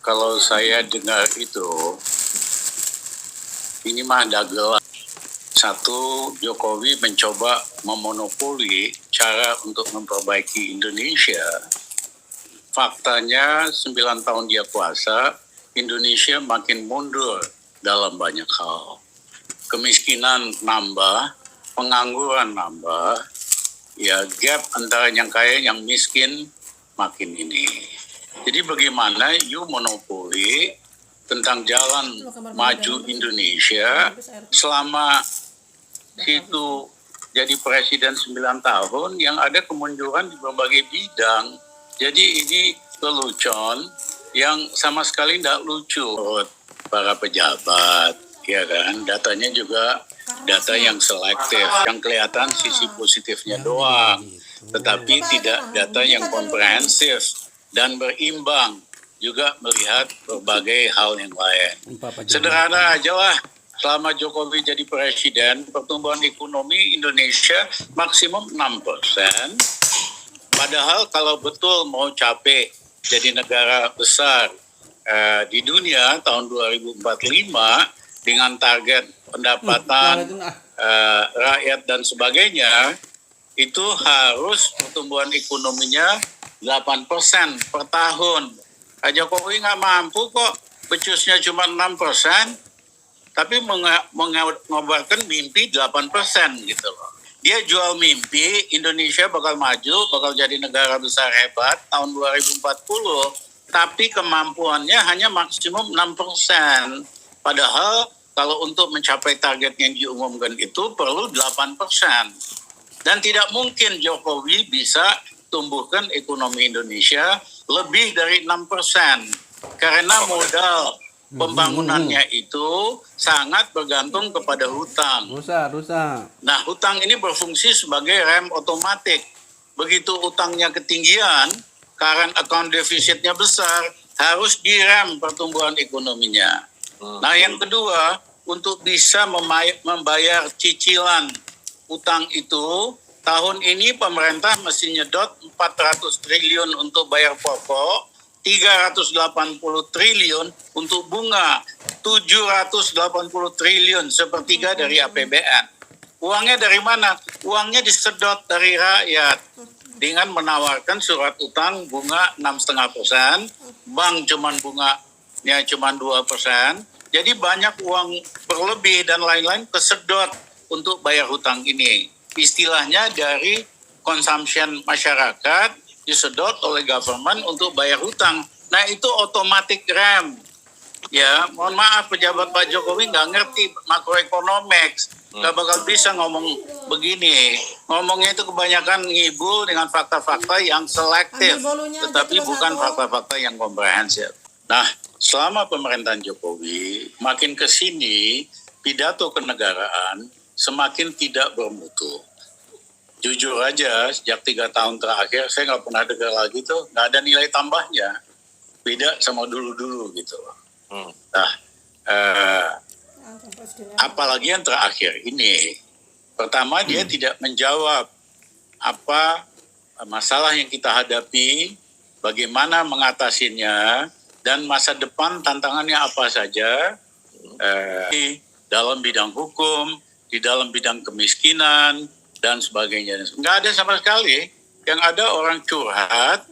Kalau saya dengar itu, ini mah dagelan. Satu, Jokowi mencoba memonopoli cara untuk memperbaiki Indonesia. Faktanya 9 tahun dia kuasa, Indonesia makin mundur dalam banyak hal. Kemiskinan nambah, pengangguran nambah, ya gap antara yang kaya yang miskin makin ini. Jadi bagaimana you monopoli tentang jalan maju Indonesia selama situ jadi presiden 9 tahun yang ada kemunduran di berbagai bidang. Jadi ini lelucon yang sama sekali tidak lucu para pejabat, ya kan? Datanya juga data yang selektif, yang kelihatan sisi positifnya doang, tetapi tidak data yang komprehensif dan berimbang, juga melihat berbagai hal yang lain. Sederhana aja lah, selama Jokowi jadi presiden, pertumbuhan ekonomi Indonesia maksimum 6%. Padahal kalau betul mau capai jadi negara besar di dunia tahun 2045 dengan target pendapatan rakyat dan sebagainya, itu harus pertumbuhan ekonominya 8% per tahun. Pak Jokowi nggak mampu kok, becusnya cuma 6%, tapi mengobarkan mimpi 8% gitu loh. Dia jual mimpi Indonesia bakal maju, bakal jadi negara besar hebat tahun 2040, tapi kemampuannya hanya maksimum 6%. Padahal kalau untuk mencapai target yang diumumkan itu perlu 8%. Dan tidak mungkin Jokowi bisa tumbuhkan ekonomi Indonesia lebih dari 6%. Karena modal pembangunannya itu sangat bergantung kepada hutang. Nah, hutang ini berfungsi sebagai rem otomatik. Begitu hutangnya ketinggian, current account defisitnya besar, harus direm pertumbuhan ekonominya. Nah, yang kedua, untuk bisa membayar cicilan hutang itu, tahun ini pemerintah mesti nyedot 400 triliun untuk bayar pokok, 380 triliun untuk bunga, 780 triliun, sepertiga dari APBN. Uangnya dari mana? Uangnya disedot dari rakyat dengan menawarkan surat utang bunga 6,5%, bank bunganya cuma 2%. Jadi banyak uang berlebih dan lain-lain kesedot untuk bayar hutang ini. Istilahnya dari consumption masyarakat disedot oleh government untuk bayar hutang. Nah, itu automatic rem. Ya, mohon maaf pejabat Pak Jokowi nggak ngerti makroekonomics, nggak bakal bisa ngomong begini. Ngomongnya itu kebanyakan ngibul dengan fakta-fakta yang selektif, tetapi bukan fakta-fakta yang komprehensif. Nah, selama pemerintahan Jokowi, makin ke sini pidato kenegaraan semakin tidak bermutu. Jujur aja, sejak 3 tahun terakhir saya nggak pernah dengar lagi tuh, nggak ada nilai tambahnya, beda sama dulu-dulu gitu. Nah, apalagi yang terakhir ini, pertama dia tidak menjawab apa masalah yang kita hadapi, bagaimana mengatasinya, dan masa depan tantangannya apa saja di dalam bidang hukum, di dalam bidang kemiskinan, dan sebagainya. Nggak ada sama sekali. Yang ada orang curhat,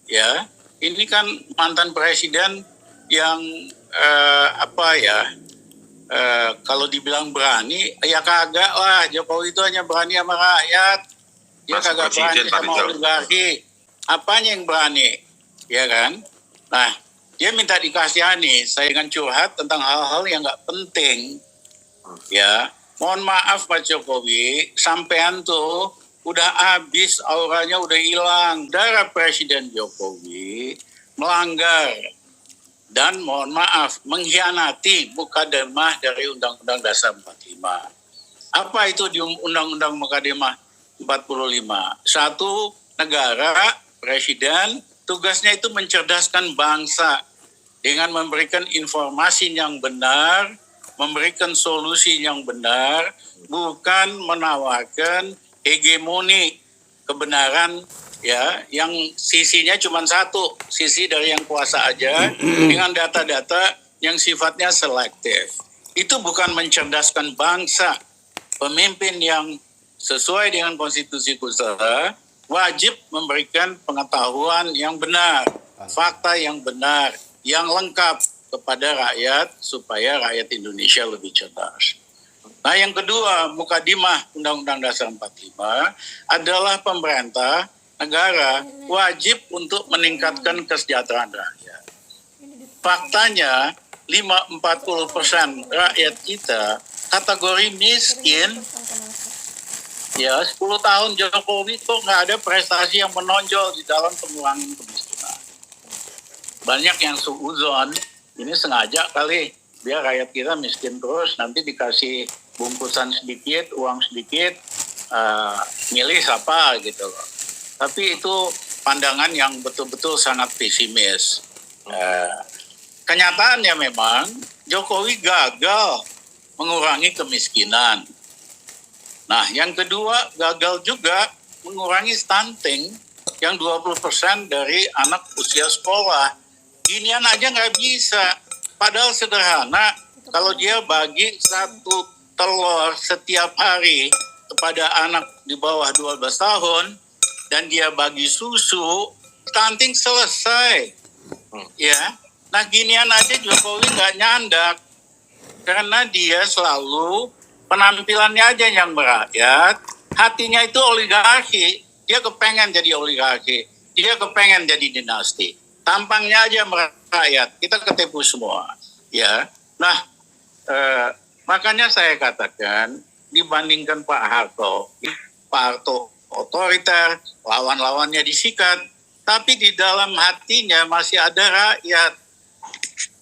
ya. Ini kan mantan presiden yang kalau dibilang berani, ya kagak lah. Jokowi itu hanya berani sama rakyat. Dia kagak berani sama oligarki. Apanya yang berani? Ya kan? Nah, dia minta dikasihani. Saya kan curhat tentang hal-hal yang nggak penting. Ya. Mohon maaf Pak Jokowi, sampean tuh udah habis, auranya udah hilang. Darah Presiden Jokowi melanggar dan mohon maaf mengkhianati mukadimah dari Undang-Undang Dasar 45. Apa itu di Undang-Undang Mukadimah 45? Satu negara, presiden, tugasnya itu mencerdaskan bangsa dengan memberikan informasi yang benar, memberikan solusi yang benar, bukan menawarkan hegemoni kebenaran ya yang sisinya cuma satu, sisi dari yang kuasa aja dengan data-data yang sifatnya selektif. Itu bukan mencerdaskan bangsa. Pemimpin yang sesuai dengan konstitusi kita wajib memberikan pengetahuan yang benar, fakta yang benar, yang lengkap kepada rakyat supaya rakyat Indonesia lebih cerdas. Nah, yang kedua, mukadimah Undang-Undang Dasar 45 adalah pemerintah negara wajib untuk meningkatkan kesejahteraan rakyat. Faktanya 40% rakyat kita kategori miskin. Ya, 10 tahun Jokowi itu nggak ada prestasi yang menonjol di dalam pengurangan kemiskinan. Banyak yang suuzon, ini sengaja kali biar rakyat kita miskin terus, nanti dikasih bungkusan sedikit, uang sedikit, milih siapa gitu loh. Tapi itu pandangan yang betul-betul sangat pesimis. Kenyataannya memang Jokowi gagal mengurangi kemiskinan. Nah, yang kedua gagal juga mengurangi stunting yang 20% dari anak usia sekolah. Ginian aja nggak bisa. Padahal sederhana, kalau dia bagi 1 telur setiap hari kepada anak di bawah 12 tahun dan dia bagi susu, stunting selesai. Ya, nah ginian aja Jokowi nggak nyandak karena dia selalu penampilannya aja yang merakyat, hatinya itu oligarki. Dia kepengen jadi oligarki, dia kepengen jadi dinasti. Tampangnya aja merakyat, kita ketipu semua. Ya, nah makanya saya katakan dibandingkan Pak Harto otoriter, lawan-lawannya disikat, tapi di dalam hatinya masih ada rakyat.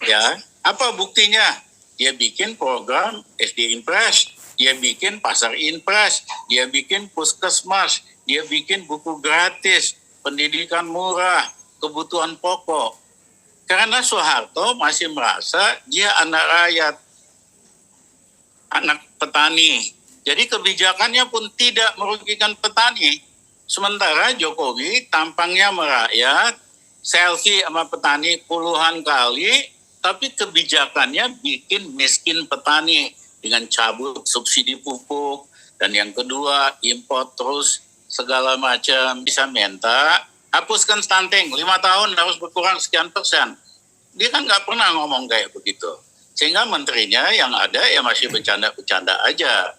Ya, apa buktinya? Dia bikin program SD Impres, dia bikin pasar Impres, dia bikin puskesmas, dia bikin buku gratis, pendidikan murah, kebutuhan pokok. Karena Soeharto masih merasa dia anak rakyat, anak petani. Jadi kebijakannya pun tidak merugikan petani. Sementara Jokowi tampangnya merakyat, selfie sama petani puluhan kali, tapi kebijakannya bikin miskin petani dengan cabut subsidi pupuk, dan yang kedua impor terus segala macam. Bisa minta hapuskan stunting 5 tahun harus berkurang sekian persen. Dia kan nggak pernah ngomong kayak begitu, sehingga menterinya yang ada ya masih bercanda-bercanda aja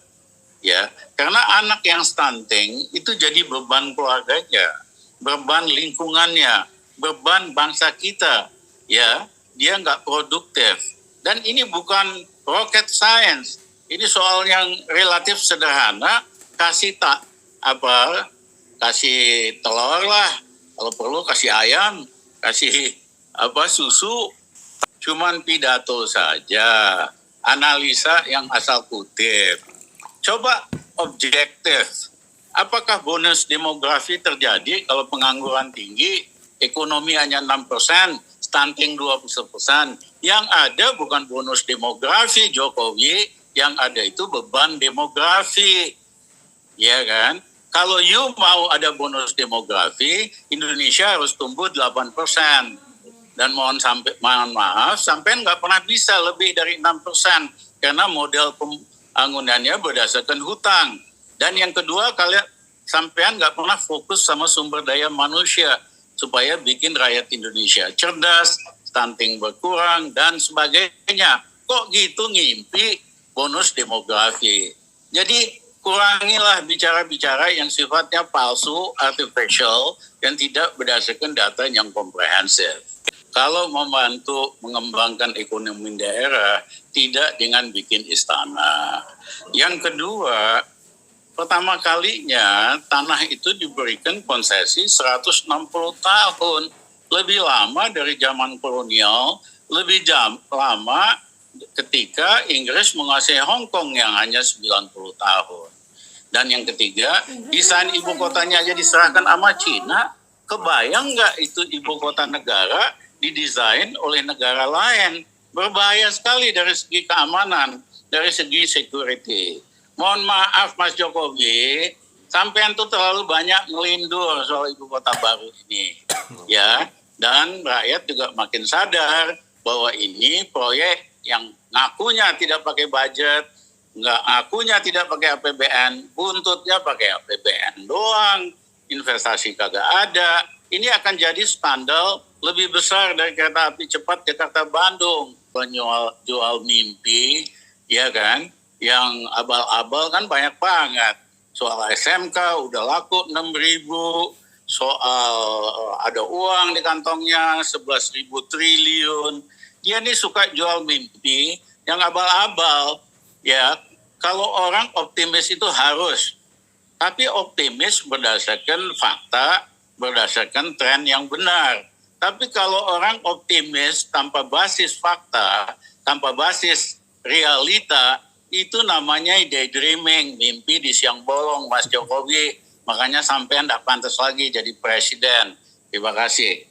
ya. Karena anak yang stunting itu jadi beban keluarganya, beban lingkungannya, beban bangsa kita ya. Dia nggak produktif. Dan ini bukan rocket science. Ini soal yang relatif sederhana. Kasih telur lah. Kalau perlu kasih ayam, kasih susu. Cuman pidato saja. Analisa yang asal kutip. Coba objektif. Apakah bonus demografi terjadi kalau pengangguran tinggi, ekonomi hanya 6%, stunting 20%. Yang ada bukan bonus demografi Jokowi, yang ada itu beban demografi. Ya kan? Kalau you mau ada bonus demografi, Indonesia harus tumbuh 8%. Dan mohon maaf, sampai nggak pernah bisa lebih dari 6%. Karena model pembangunannya berdasarkan hutang. Dan yang kedua, kalian sampean nggak pernah fokus sama sumber daya manusia supaya bikin rakyat Indonesia cerdas, stunting berkurang, dan sebagainya. Kok gitu ngimpi bonus demografi? Jadi kurangilah bicara-bicara yang sifatnya palsu, artificial, dan tidak berdasarkan data yang komprehensif. Kalau membantu mengembangkan ekonomi daerah, tidak dengan bikin istana. Yang kedua, pertama kalinya tanah itu diberikan konsesi 160 tahun. Lebih lama dari zaman kolonial, lebih lama ketika Inggris menguasai Hong Kong yang hanya 90 tahun. Dan yang ketiga, desain ibu kotanya aja diserahkan sama Cina. Kebayang nggak itu ibu kota negara didesain oleh negara lain? Berbahaya sekali dari segi keamanan, dari segi security. Mohon maaf Mas Jokowi, Sampean tuh terlalu banyak ngelindur soal ibu kota baru ini, ya. Dan rakyat juga makin sadar bahwa ini proyek yang ngakunya tidak pakai budget, nggak ngakunya tidak pakai APBN, buntutnya pakai APBN doang, investasi kagak ada. Ini akan jadi skandal lebih besar dari kereta api cepat Jakarta-Bandung. Jual mimpi, ya kan, yang abal-abal kan banyak banget. Soal SMK udah laku 6.000, soal ada uang di kantongnya 11.000 triliun. Dia nih suka jual mimpi yang abal-abal. Ya, kalau orang optimis itu harus, tapi optimis berdasarkan fakta, berdasarkan tren yang benar. Tapi kalau orang optimis tanpa basis fakta, tanpa basis realita, itu namanya daydreaming, mimpi di siang bolong, Mas Jokowi. Makanya sampean tidak pantas lagi jadi presiden. Terima kasih.